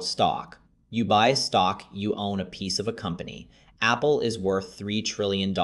Stock. You buy a stock, you own a piece of a company. Apple is worth $3 trillion.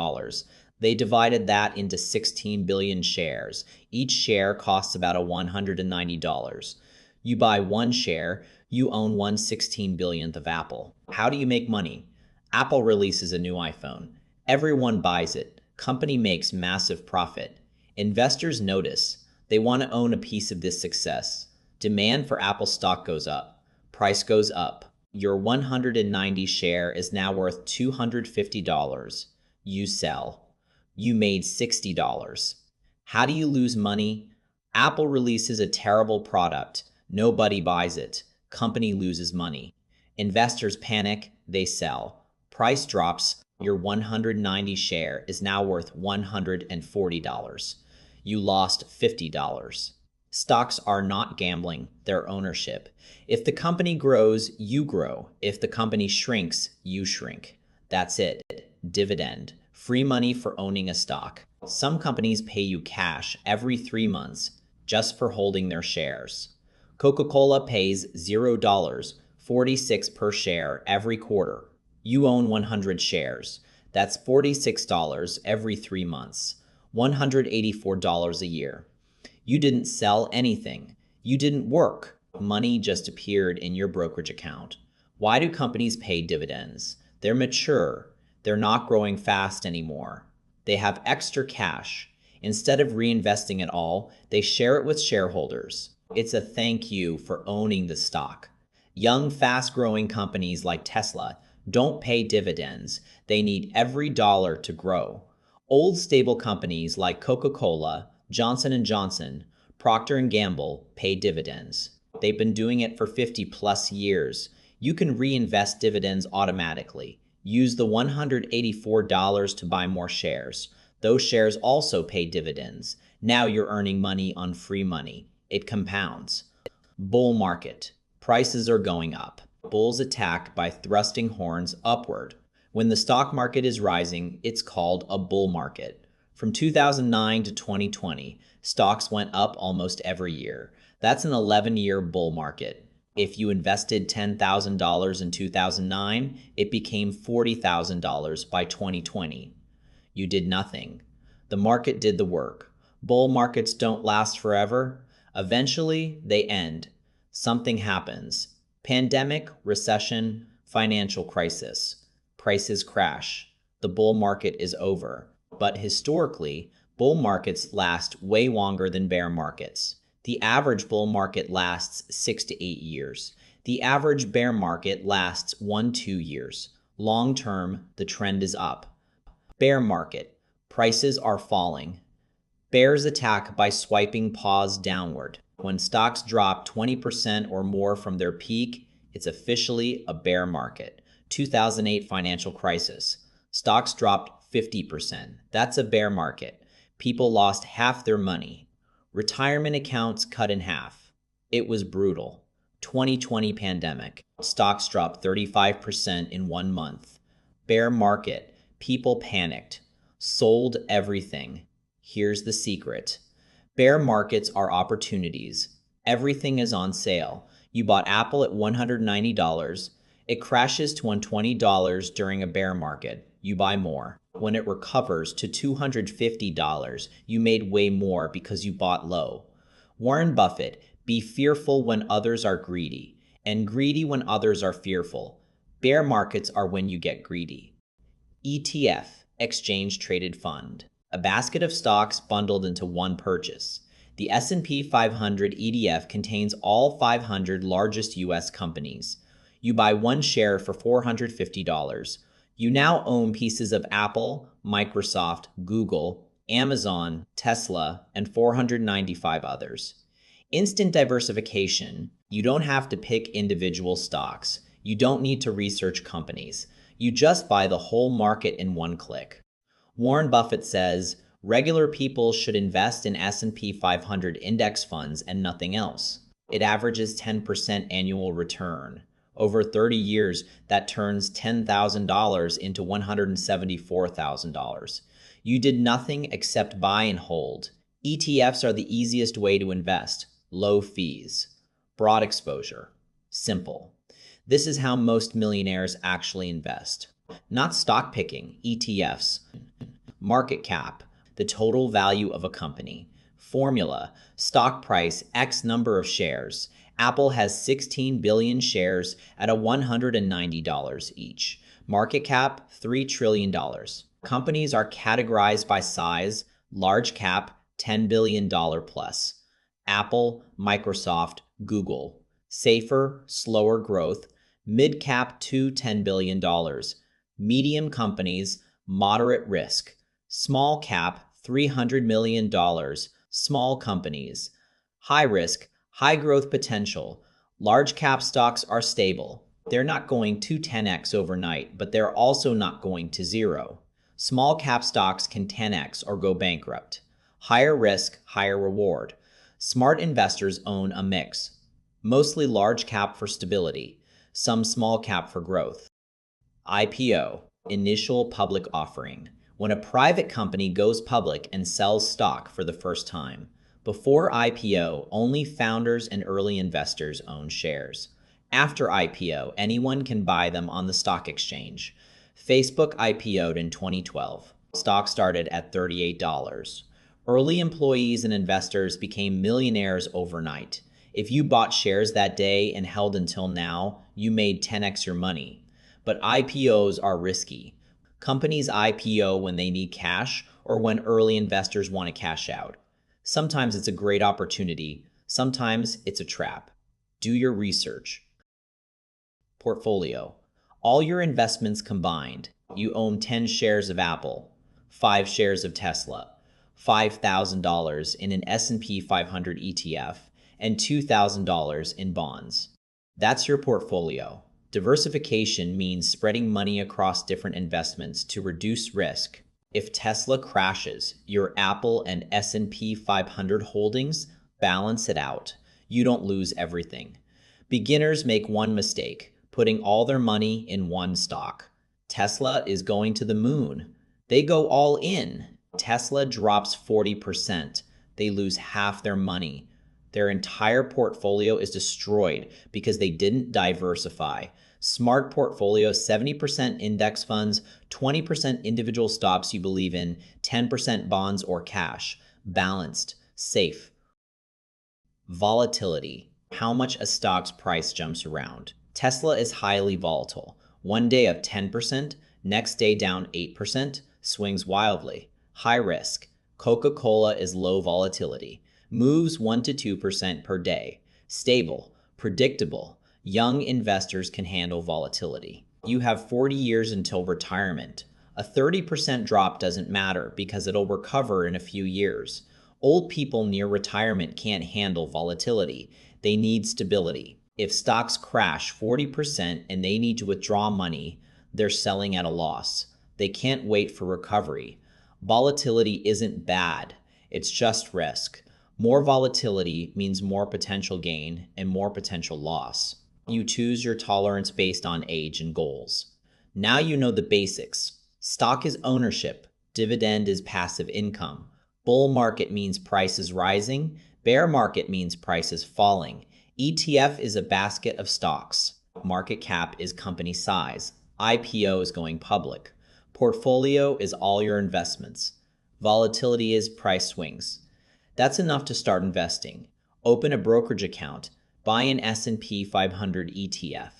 They divided that into 16 billion shares. Each share costs about a $190. You buy one share, you own 1/16 billionth of Apple. How do you make money? Apple releases a new iPhone. Everyone buys it. Company makes massive profit. Investors notice. They want to own a piece of this success. Demand for Apple stock goes up. Price goes up. Your 190 share is now worth $250. You sell. You made $60. How do you lose money? Apple releases a terrible product. Nobody buys it. Company loses money. Investors panic. They sell. Price drops. Your 190 share is now worth $140. You lost $50. Stocks are not gambling, they're ownership. If the company grows, you grow. If the company shrinks, you shrink. That's it. Dividend. Free money for owning a stock. Some companies pay you cash every 3 months just for holding their shares. Coca-Cola pays $0, 46 per share every quarter. You own 100 shares. That's $46 every 3 months. $184 a year. You didn't sell anything. You didn't work. Money just appeared in your brokerage account. Why do companies pay dividends? They're mature. They're not growing fast anymore. They have extra cash. Instead of reinvesting it all, they share it with shareholders. It's a thank you for owning the stock. Young, fast-growing companies like Tesla don't pay dividends. They need every dollar to grow. Old, stable companies like Coca-Cola, Johnson & Johnson, Procter & Gamble pay dividends. They've been doing it for 50 plus years. You can reinvest dividends automatically. Use the $184 to buy more shares. Those shares also pay dividends. Now you're earning money on free money. It compounds. Bull market. Prices are going up. Bulls attack by thrusting horns upward. When the stock market is rising, it's called a bull market. From 2009 to 2020, stocks went up almost every year. That's an 11-year bull market. If you invested $10,000 in 2009, it became $40,000 by 2020. You did nothing. The market did the work. Bull markets don't last forever. Eventually, they end. Something happens. Pandemic, recession, financial crisis. Prices crash. The bull market is over. But historically, bull markets last way longer than bear markets. The average bull market lasts 6 to 8 years. The average bear market lasts 1-2 years. Long term, the trend is up. Bear market. Prices are falling. Bears attack by swiping paws downward. When stocks drop 20% or more from their peak, it's officially a bear market. 2008 financial crisis. Stocks dropped 50%. That's a bear market. People lost half their money. Retirement accounts cut in half. It was brutal. 2020 pandemic. Stocks dropped 35% in 1 month. Bear market. People panicked. Sold everything. Here's the secret. Bear markets are opportunities. Everything is on sale. You bought Apple at $190. It crashes to $120 during a bear market. You buy more. When it recovers to $250, you made way more because you bought low. Warren Buffett, be fearful when others are greedy, and greedy when others are fearful. Bear markets are when you get greedy. ETF, Exchange Traded Fund. A basket of stocks bundled into one purchase. The S&P 500 ETF contains all 500 largest U.S. companies. You buy one share for $450. You now own pieces of Apple, Microsoft, Google, Amazon, Tesla, and 495 others. Instant diversification. You don't have to pick individual stocks. You don't need to research companies. You just buy the whole market in one click. Warren Buffett says, regular people should invest in S&P 500 index funds and nothing else. It averages 10% annual return. Over 30 years, that turns $10,000 into $174,000. You did nothing except buy and hold. ETFs are the easiest way to invest. Low fees. Broad exposure. Simple. This is how most millionaires actually invest. Not stock picking, ETFs. Market cap, the total value of a company. Formula, stock price X number of shares. Apple has 16 billion shares at a $190 each. Market cap, $3 trillion. Companies are categorized by size, large cap, $10 billion plus. Apple, Microsoft, Google. Safer, slower growth. Mid cap to $10 billion. Medium companies, moderate risk. Small cap, $300 million. Small companies. High risk, high growth potential. Large cap stocks are stable. They're not going to 10x overnight, but they're also not going to zero. Small cap stocks can 10x or go bankrupt. Higher risk, higher reward. Smart investors own a mix. Mostly large cap for stability, some small cap for growth. IPO, initial public offering. When a private company goes public and sells stock for the first time. Before IPO, only founders and early investors own shares. After IPO, anyone can buy them on the stock exchange. Facebook IPO'd in 2012. Stock started at $38. Early employees and investors became millionaires overnight. If you bought shares that day and held until now, you made 10x your money. But IPOs are risky. Companies IPO when they need cash or when early investors want to cash out. Sometimes it's a great opportunity. Sometimes it's a trap. Do your research. Portfolio. All your investments combined. You own 10 shares of Apple, 5 shares of Tesla, $5,000 in an S&P 500 ETF, and $2,000 in bonds. That's your portfolio. Diversification means spreading money across different investments to reduce risk. If Tesla crashes, your Apple and S&P 500 holdings balance it out. You don't lose everything. Beginners make one mistake, putting all their money in one stock. Tesla is going to the moon. They go all in. Tesla drops 40%. They lose half their money. Their entire portfolio is destroyed because they didn't diversify. Smart portfolio, 70% index funds, 20% individual stocks you believe in, 10% bonds or cash. Balanced, safe. Volatility, how much a stock's price jumps around. Tesla is highly volatile. One day up 10%, next day down 8%, swings wildly. High risk. Coca-Cola is low volatility. Moves 1 to 2% per day. Stable, predictable. Young investors can handle volatility. You have 40 years until retirement. A 30% drop doesn't matter because it'll recover in a few years. Old people near retirement can't handle volatility. They need stability. If stocks crash 40% and they need to withdraw money, they're selling at a loss. They can't wait for recovery. Volatility isn't bad. It's just risk. More volatility means more potential gain and more potential loss. You choose your tolerance based on age and goals. Now you know the basics. Stock is ownership. Dividend is passive income. Bull market means price is rising. Bear market means price is falling. ETF is a basket of stocks. Market cap is company size. IPO is going public. Portfolio is all your investments. Volatility is price swings. That's enough to start investing. Open a brokerage account. Buy an S&P 500 ETF.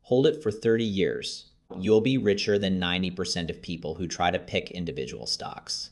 Hold it for 30 years. You'll be richer than 90% of people who try to pick individual stocks.